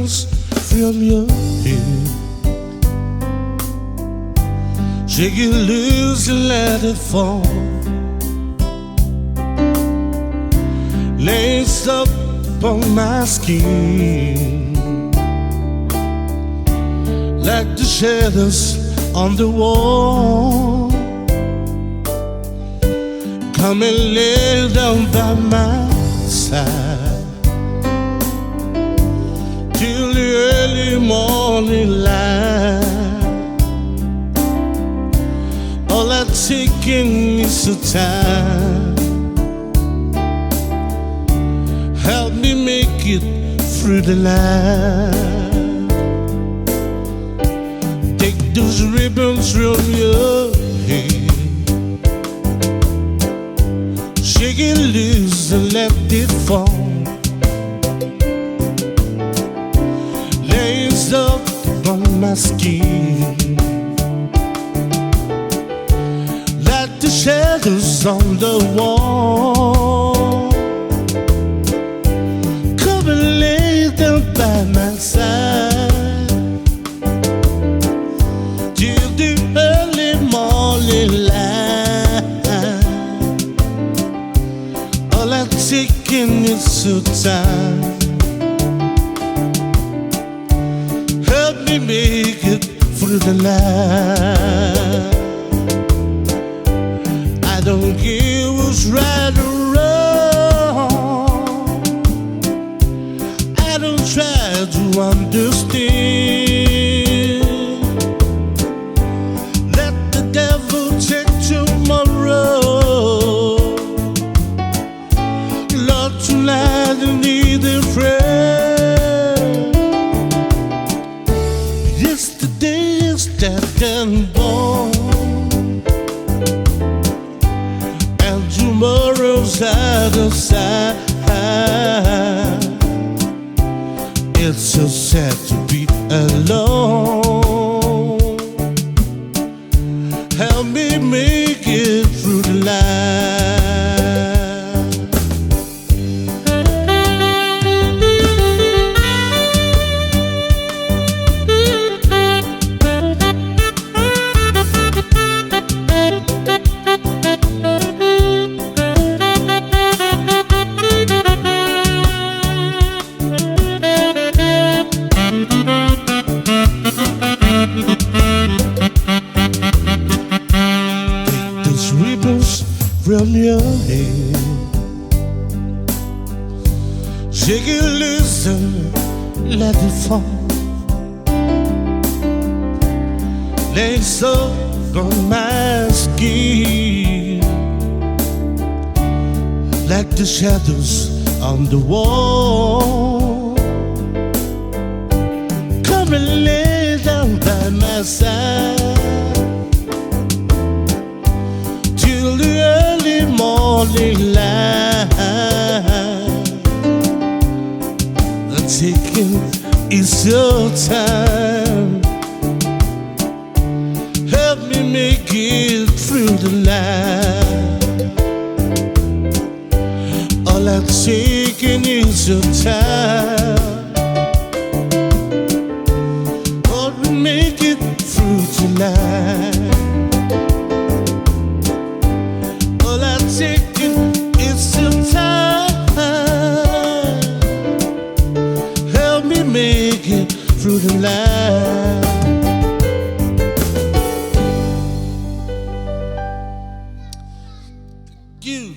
ribbons from your hair. Shake it loose and let it fall. Lace up on my skin like the shadows on the wall. Come and lay down by my side till the early morning light. All I'm taking is the time. Help me make it through the night. Take those ribbons from your hair. Shake it loose and let it fall. Lace up on my skin like the shadows on the wall. Come and lay down by my side till the early morning light. All I'm taking is your time. Help me make it through the night. I don't care what's right or wrong. I don't try to understand. Let the devil take tomorrow. Lord, tonight I need a friend. Yesterday is dead and gone, and tomorrow's out of sight. It's so sad to be alone. Help me make it through the night. Ribbons from your hair. Shake it loose and let it fall. Lace up on my skin like the shadows on the wall. Come and lay down by my side till the early morning light. The taking is your time. Help me make it through the night. All I'm taking is your time. Help me make it through tonight. Taking it's your time. Help me make it through the night. You